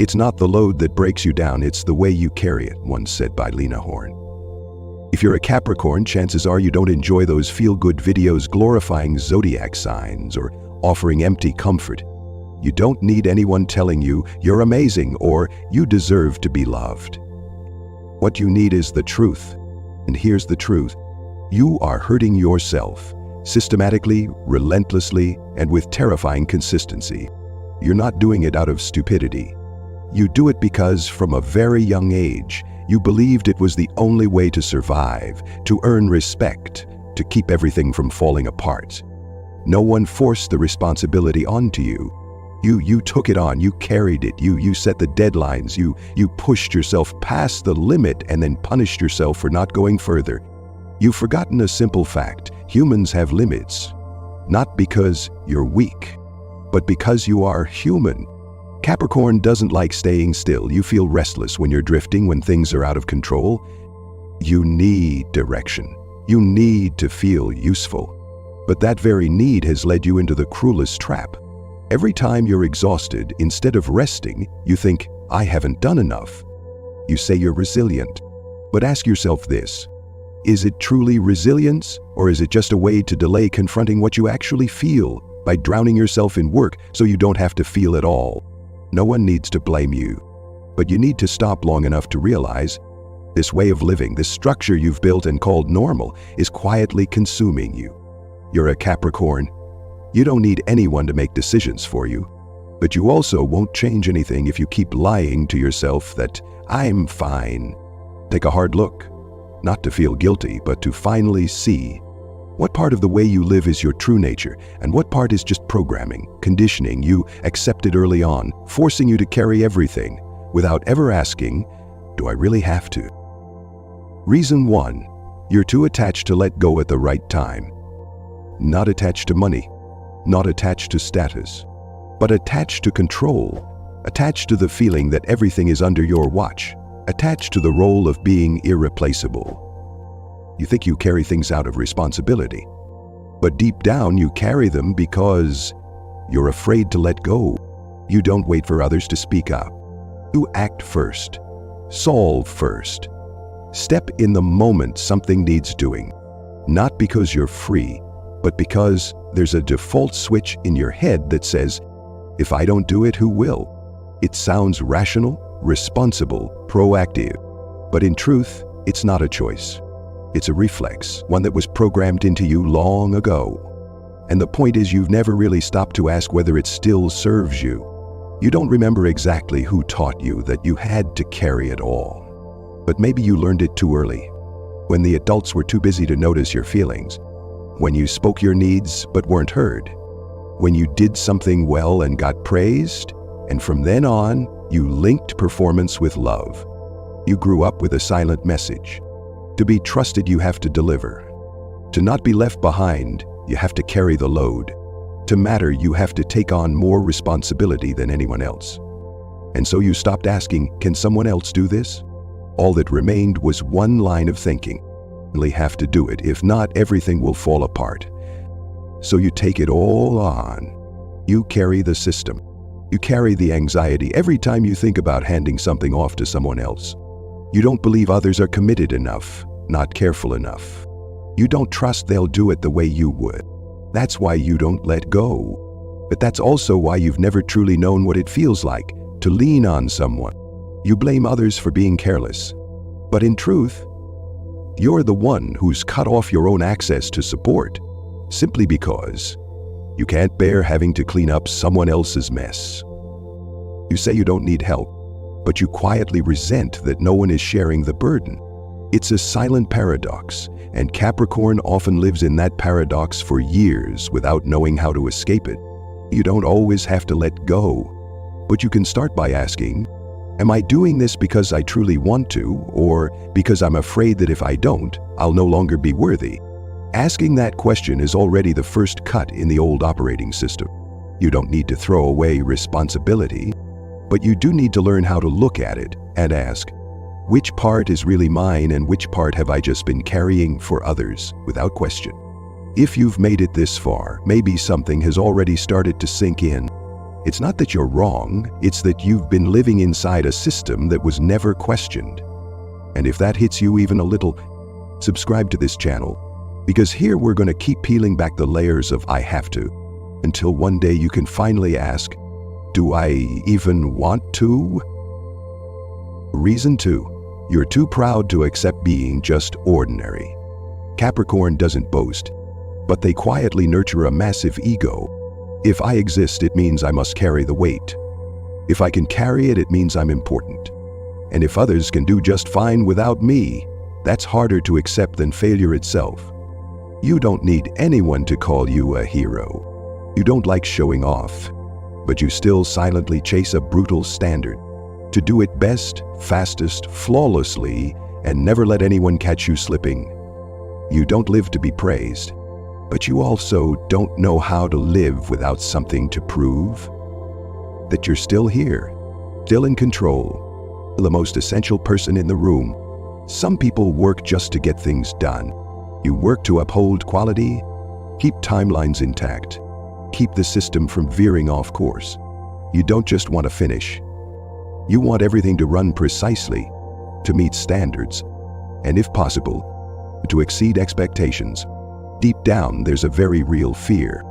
It's not the load that breaks you down, it's the way you carry it, once said by Lena Horne. If you're a Capricorn, chances are you don't enjoy those feel-good videos glorifying zodiac signs or offering empty comfort. You don't need anyone telling you you're amazing or you deserve to be loved. What you need is the truth. And here's the truth. You are hurting yourself, systematically, relentlessly, and with terrifying consistency. You're not doing it out of stupidity. You do it because, from a very young age, you believed it was the only way to survive, to earn respect, to keep everything from falling apart. No one forced the responsibility onto you. You took it on, you carried it, you set the deadlines, you pushed yourself past the limit and then punished yourself for not going further. You've forgotten a simple fact: humans have limits. Not because you're weak, but because you are human. Capricorn doesn't like staying still. You feel restless when you're drifting, when things are out of control. You need direction. You need to feel useful. But that very need has led you into the cruelest trap. Every time you're exhausted, instead of resting, you think, I haven't done enough. You say you're resilient. But ask yourself this: is it truly resilience, or is it just a way to delay confronting what you actually feel by drowning yourself in work so you don't have to feel at all? No one needs to blame you, but you need to stop long enough to realize this way of living, this structure you've built and called normal, is quietly consuming you. You're a Capricorn. You don't need anyone to make decisions for you, but you also won't change anything if you keep lying to yourself that I'm fine. Take a hard look, not to feel guilty, but to finally see what part of the way you live is your true nature and what part is just programming, conditioning you accepted early on, forcing you to carry everything without ever asking, do I really have to? Reason 1, you're too attached to let go at the right time. Not attached to money, not attached to status, but attached to control, attached to the feeling that everything is under your watch, attached to the role of being irreplaceable. You think you carry things out of responsibility, but deep down you carry them because you're afraid to let go. You don't wait for others to speak up. You act first, solve first, step in the moment something needs doing, not because you're free, but because there's a default switch in your head that says, if I don't do it, who will? It sounds rational, responsible, proactive, but in truth, it's not a choice. It's a reflex, one that was programmed into you long ago. And the point is, you've never really stopped to ask whether it still serves you. You don't remember exactly who taught you that you had to carry it all. But maybe you learned it too early, when the adults were too busy to notice your feelings, when you spoke your needs but weren't heard, when you did something well and got praised, and from then on, you linked performance with love. You grew up with a silent message. To be trusted, you have to deliver. To not be left behind, you have to carry the load. To matter, you have to take on more responsibility than anyone else. And so you stopped asking, can someone else do this? All that remained was one line of thinking. You only have to do it. If not, everything will fall apart. So you take it all on. You carry the system. You carry the anxiety every time you think about handing something off to someone else. You don't believe others are committed enough, not careful enough. You don't trust they'll do it the way you would. That's why you don't let go. But that's also why you've never truly known what it feels like to lean on someone. You blame others for being careless. But in truth, you're the one who's cut off your own access to support, simply because you can't bear having to clean up someone else's mess. You say you don't need help, but you quietly resent that no one is sharing the burden. It's a silent paradox, and Capricorn often lives in that paradox for years without knowing how to escape it. You don't always have to let go, but you can start by asking, am I doing this because I truly want to, or because I'm afraid that if I don't, I'll no longer be worthy? Asking that question is already the first cut in the old operating system. You don't need to throw away responsibility, but you do need to learn how to look at it and ask, which part is really mine and which part have I just been carrying for others without question? If you've made it this far, maybe something has already started to sink in. It's not that you're wrong, it's that you've been living inside a system that was never questioned. And if that hits you even a little, subscribe to this channel, because here we're going to keep peeling back the layers of I have to, until one day you can finally ask, do I even want to? Reason 2. You're too proud to accept being just ordinary. Capricorn doesn't boast, but they quietly nurture a massive ego. If I exist, it means I must carry the weight. If I can carry it, it means I'm important. And if others can do just fine without me, that's harder to accept than failure itself. You don't need anyone to call you a hero. You don't like showing off, but you still silently chase a brutal standard. To do it best, fastest, flawlessly, and never let anyone catch you slipping. You don't live to be praised, but you also don't know how to live without something to prove. That you're still here, still in control, the most essential person in the room. Some people work just to get things done. You work to uphold quality, keep timelines intact, keep the system from veering off course. You don't just want to finish. You want everything to run precisely, to meet standards, and if possible, to exceed expectations. Deep down, there's a very real fear.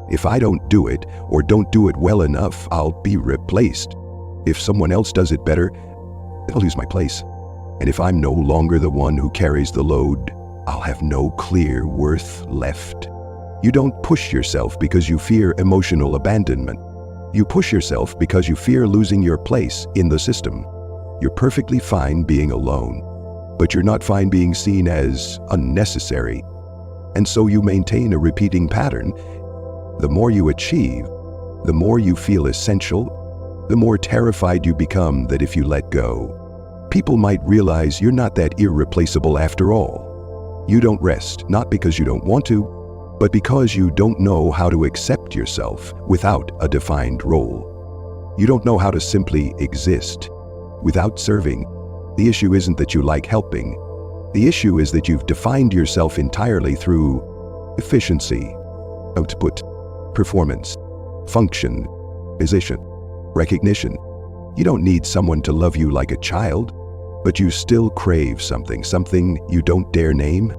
If I don't do it, or don't do it well enough, I'll be replaced. If someone else does it better, I'll lose my place. And if I'm no longer the one who carries the load, I'll have no clear worth left. You don't push yourself because you fear emotional abandonment. You push yourself because you fear losing your place in the system. You're perfectly fine being alone, but you're not fine being seen as unnecessary. And so you maintain a repeating pattern. The more you achieve, the more you feel essential, the more terrified you become that if you let go, people might realize you're not that irreplaceable after all. You don't rest, not because you don't want to, but because you don't know how to accept yourself without a defined role. You don't know how to simply exist without serving. The issue isn't that you like helping. The issue is that you've defined yourself entirely through efficiency, output, performance, function, position, recognition. You don't need someone to love you like a child, but you still crave something you don't dare name.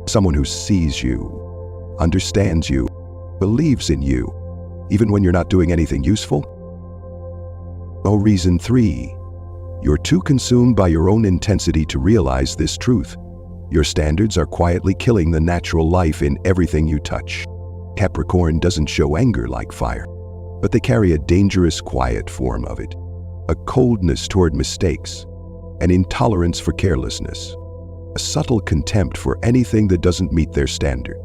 Someone who sees you, understands you, believes in you, even when you're not doing anything useful. Oh, reason 3. You're too consumed by your own intensity to realize this truth. Your standards are quietly killing the natural life in everything you touch. Capricorn doesn't show anger like fire, but they carry a dangerous, quiet form of it. A coldness toward mistakes, an intolerance for carelessness, a subtle contempt for anything that doesn't meet their standard.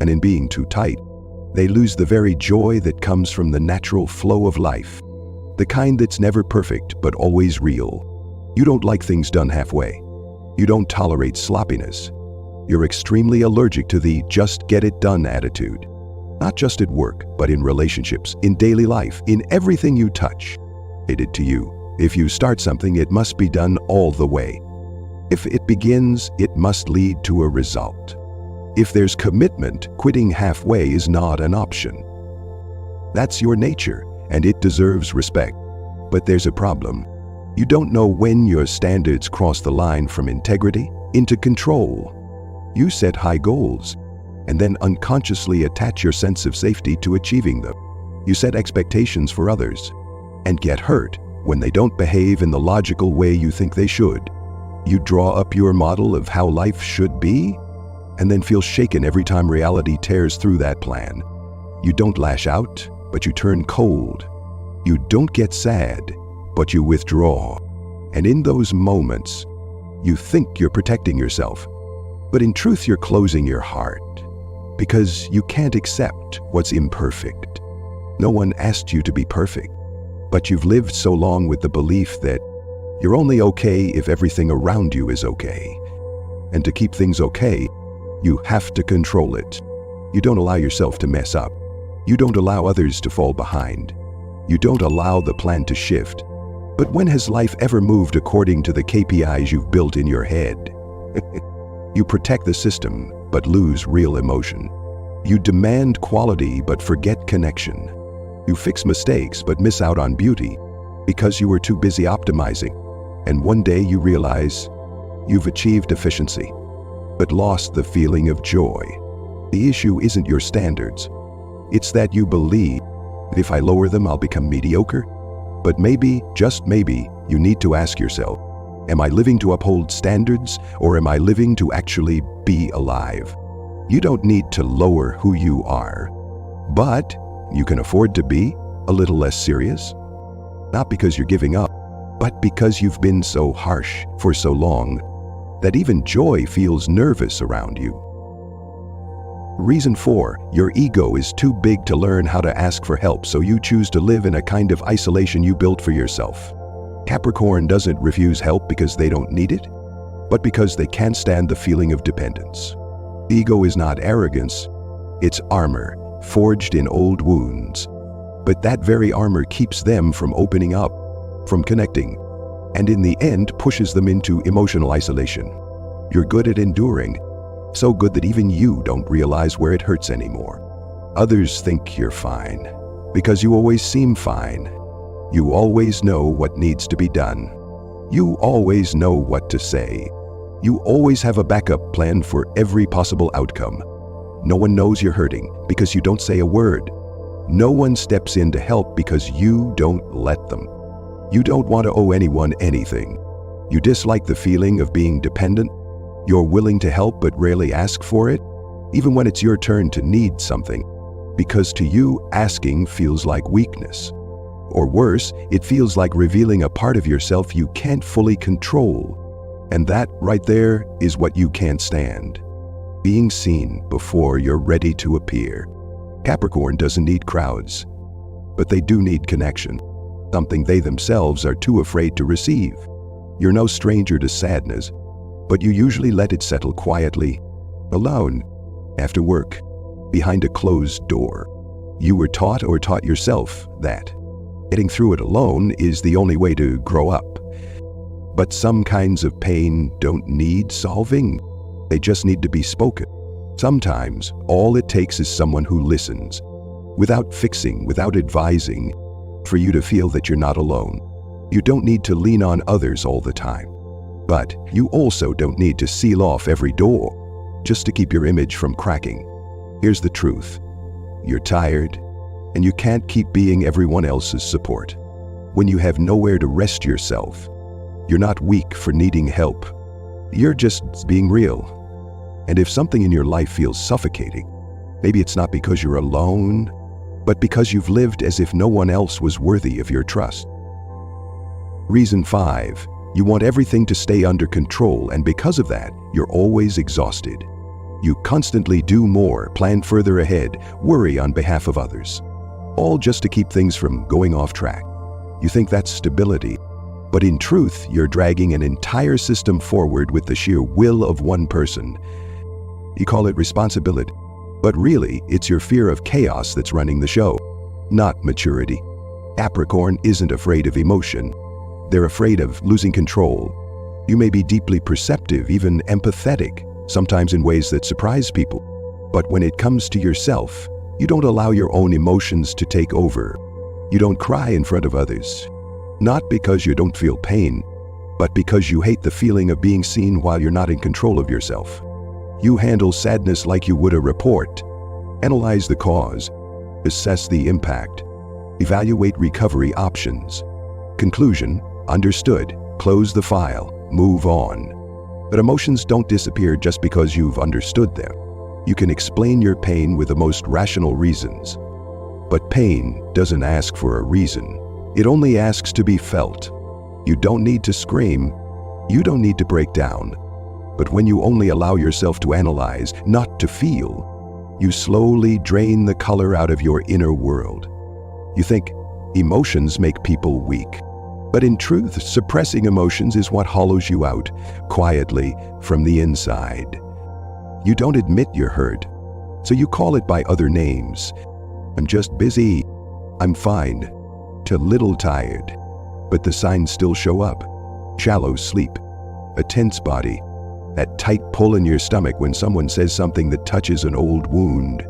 And in being too tight, they lose the very joy that comes from the natural flow of life. The kind that's never perfect, but always real. You don't like things done halfway. You don't tolerate sloppiness. You're extremely allergic to the just get it done attitude. Not just at work, but in relationships, in daily life, in everything you touch. It to you. If you start something, it must be done all the way. If it begins, it must lead to a result. If there's commitment, quitting halfway is not an option. That's your nature, and it deserves respect. But there's a problem. You don't know when your standards cross the line from integrity into control. You set high goals, and then unconsciously attach your sense of safety to achieving them. You set expectations for others, and get hurt when they don't behave in the logical way you think they should. You draw up your model of how life should be, and then feel shaken every time reality tears through that plan. You don't lash out, but you turn cold. You don't get sad, but you withdraw. And in those moments, you think you're protecting yourself, but in truth you're closing your heart, because you can't accept what's imperfect. No one asked you to be perfect, but you've lived so long with the belief that you're only okay if everything around you is okay. And to keep things okay, you have to control it. You don't allow yourself to mess up. You don't allow others to fall behind. You don't allow the plan to shift. But when has life ever moved according to the KPIs you've built in your head? You protect the system, but lose real emotion. You demand quality, but forget connection. You fix mistakes but miss out on beauty because you were too busy optimizing. And one day you realize you've achieved efficiency, but lost the feeling of joy. The issue isn't your standards. It's that you believe that if I lower them, I'll become mediocre. But maybe, just maybe, you need to ask yourself, am I living to uphold standards, or am I living to actually be alive? You don't need to lower who you are, but you can afford to be a little less serious. Not because you're giving up, but because you've been so harsh for so long that even joy feels nervous around you. Reason 4, your ego is too big to learn how to ask for help, so you choose to live in a kind of isolation you built for yourself. Capricorn doesn't refuse help because they don't need it, but because they can't stand the feeling of dependence. Ego is not arrogance, it's armor, forged in old wounds. But that very armor keeps them from opening up, from connecting, and in the end pushes them into emotional isolation. You're good at enduring, so good that even you don't realize where it hurts anymore. Others think you're fine, because you always seem fine. You always know what needs to be done. You always know what to say. You always have a backup plan for every possible outcome. No one knows you're hurting because you don't say a word. No one steps in to help because you don't let them. You don't want to owe anyone anything. You dislike the feeling of being dependent. You're willing to help but rarely ask for it, even when it's your turn to need something, because to you, asking feels like weakness. Or worse, it feels like revealing a part of yourself you can't fully control. And that right there is what you can't stand. Being seen before you're ready to appear. Capricorn doesn't need crowds, but they do need connection, something they themselves are too afraid to receive. You're no stranger to sadness, but you usually let it settle quietly, alone, after work, behind a closed door. You were taught or taught yourself that getting through it alone is the only way to grow up. But some kinds of pain don't need solving. They just need to be spoken. Sometimes all it takes is someone who listens, without fixing, without advising, for you to feel that you're not alone. You don't need to lean on others all the time. But you also don't need to seal off every door just to keep your image from cracking. Here's the truth. You're tired, and you can't keep being everyone else's support. When you have nowhere to rest yourself, you're not weak for needing help. You're just being real. And if something in your life feels suffocating, maybe it's not because you're alone, but because you've lived as if no one else was worthy of your trust. Reason 5. You want everything to stay under control, and because of that, you're always exhausted. You constantly do more, plan further ahead, worry on behalf of others, all just to keep things from going off track. You think that's stability, but in truth, you're dragging an entire system forward with the sheer will of one person. You call it responsibility, but really, it's your fear of chaos that's running the show, not maturity. Capricorn isn't afraid of emotion. They're afraid of losing control. You may be deeply perceptive, even empathetic, sometimes in ways that surprise people. But when it comes to yourself, you don't allow your own emotions to take over. You don't cry in front of others. Not because you don't feel pain, but because you hate the feeling of being seen while you're not in control of yourself. You handle sadness like you would a report. Analyze the cause, assess the impact, evaluate recovery options. Conclusion, understood, close the file, move on. But emotions don't disappear just because you've understood them. You can explain your pain with the most rational reasons. But pain doesn't ask for a reason. It only asks to be felt. You don't need to scream. You don't need to break down. But when you only allow yourself to analyze, not to feel, you slowly drain the color out of your inner world. You think emotions make people weak. But in truth, suppressing emotions is what hollows you out, quietly, from the inside. You don't admit you're hurt, so you call it by other names. I'm just busy. I'm fine. To little tired. But the signs still show up. Shallow sleep. A tense body. That tight pull in your stomach when someone says something that touches an old wound.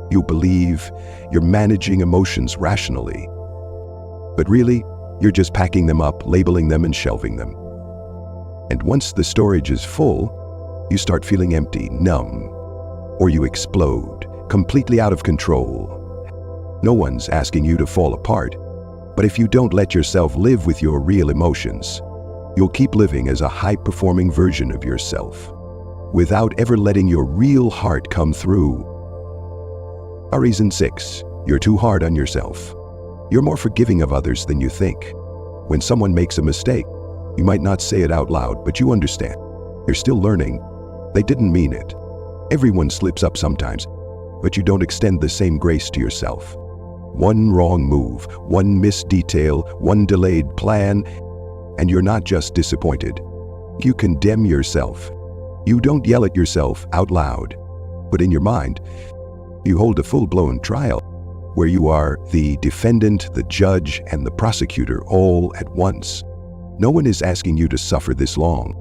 You believe you're managing emotions rationally. But really, you're just packing them up, labeling them, and shelving them. And once the storage is full, you start feeling empty, numb, or you explode, completely out of control. No one's asking you to fall apart, but if you don't let yourself live with your real emotions, you'll keep living as a high-performing version of yourself, without ever letting your real heart come through. Reason 6, you're too hard on yourself. You're more forgiving of others than you think. When someone makes a mistake, you might not say it out loud, but you understand. You're still learning. They didn't mean it. Everyone slips up sometimes, but you don't extend the same grace to yourself. One wrong move, one missed detail, one delayed plan, and you're not just disappointed. You condemn yourself. You don't yell at yourself out loud, but in your mind, you hold a full-blown trial where you are the defendant, the judge, and the prosecutor all at once. No one is asking you to suffer this long,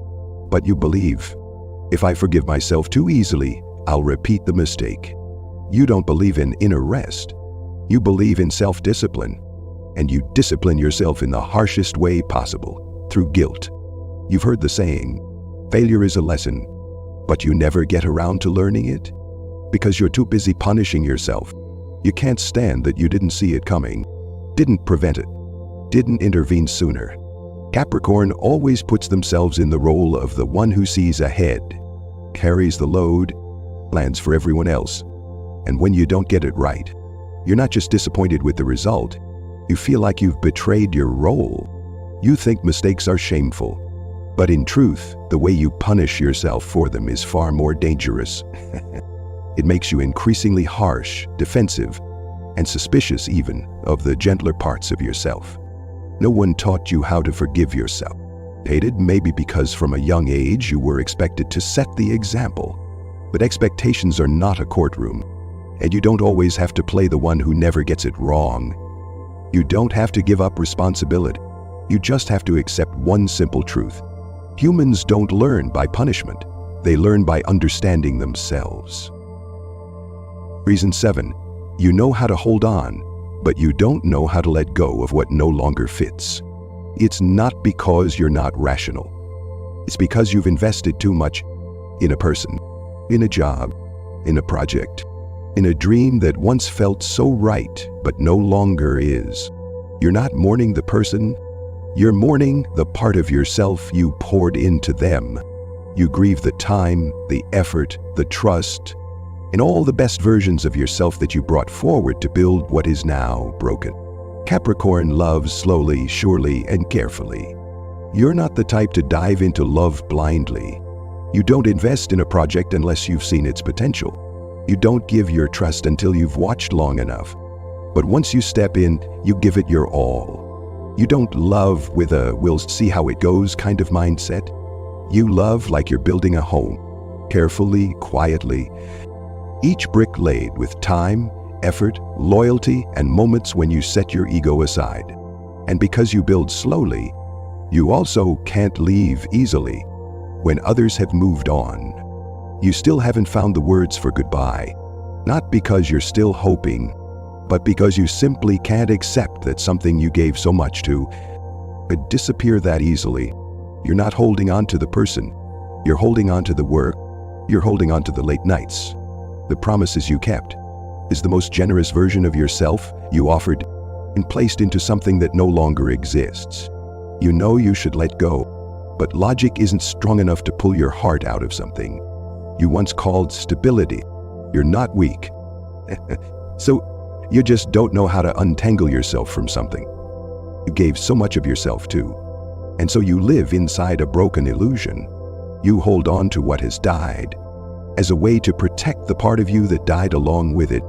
but you believe, if I forgive myself too easily, I'll repeat the mistake. You don't believe in inner rest. You believe in self-discipline, and you discipline yourself in the harshest way possible, through guilt. You've heard the saying, failure is a lesson, but you never get around to learning it because you're too busy punishing yourself. You can't stand that you didn't see it coming, didn't prevent it, didn't intervene sooner. Capricorn always puts themselves in the role of the one who sees ahead, carries the load, plans for everyone else. And when you don't get it right, you're not just disappointed with the result, you feel like you've betrayed your role. You think mistakes are shameful, but in truth, the way you punish yourself for them is far more dangerous. It makes you increasingly harsh, defensive, and suspicious even of the gentler parts of yourself. No one taught you how to forgive yourself. Hated maybe because from a young age you were expected to set the example. But expectations are not a courtroom, and you don't always have to play the one who never gets it wrong. You don't have to give up responsibility. You just have to accept one simple truth. Humans don't learn by punishment. They learn by understanding themselves. Reason 7, you know how to hold on, but you don't know how to let go of what no longer fits. It's not because you're not rational. It's because you've invested too much in a person, in a job, in a project, in a dream that once felt so right, but no longer is. You're not mourning the person, you're mourning the part of yourself you poured into them. You grieve the time, the effort, the trust, and all the best versions of yourself that you brought forward to build what is now broken. Capricorn loves slowly, surely, and carefully. You're not the type to dive into love blindly. You don't invest in a project unless you've seen its potential. You don't give your trust until you've watched long enough. But once you step in, you give it your all. You don't love with a "we'll see how it goes" kind of mindset. You love like you're building a home, carefully, quietly, each brick laid with time, effort, loyalty, and moments when you set your ego aside. And because you build slowly, you also can't leave easily. When others have moved on, you still haven't found the words for goodbye. Not because you're still hoping, but because you simply can't accept that something you gave so much to could disappear that easily. You're not holding on to the person. You're holding on to the work. You're holding on to the late nights. The promises you kept. Is the most generous version of yourself you offered and placed into something that no longer exists. You know you should let go, but logic isn't strong enough to pull your heart out of something you once called stability. You're not weak. So you just don't know how to untangle yourself from something you gave so much of yourself to. And so you live inside a broken illusion. You hold on to what has died as a way to protect the part of you that died along with it.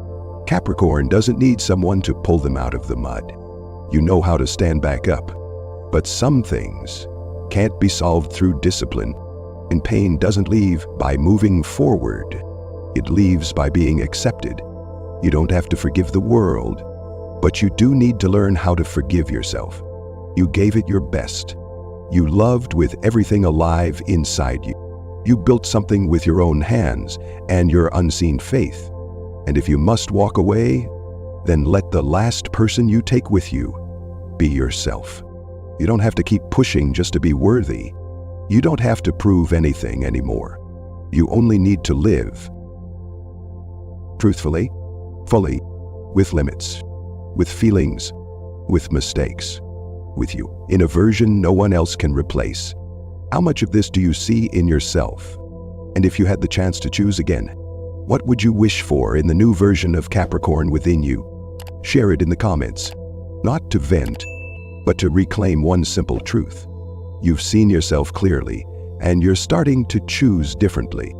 Capricorn doesn't need someone to pull them out of the mud. You know how to stand back up. But some things can't be solved through discipline, and pain doesn't leave by moving forward. It leaves by being accepted. You don't have to forgive the world, but you do need to learn how to forgive yourself. You gave it your best. You loved with everything alive inside you. You built something with your own hands and your unseen faith. And if you must walk away, then let the last person you take with you be yourself. You don't have to keep pushing just to be worthy. You don't have to prove anything anymore. You only need to live truthfully, fully, with limits, with feelings, with mistakes, with you, in a version no one else can replace. How much of this do you see in yourself? And if you had the chance to choose again, what would you wish for in the new version of Capricorn within you? Share it in the comments. Not to vent, but to reclaim one simple truth. You've seen yourself clearly, and you're starting to choose differently.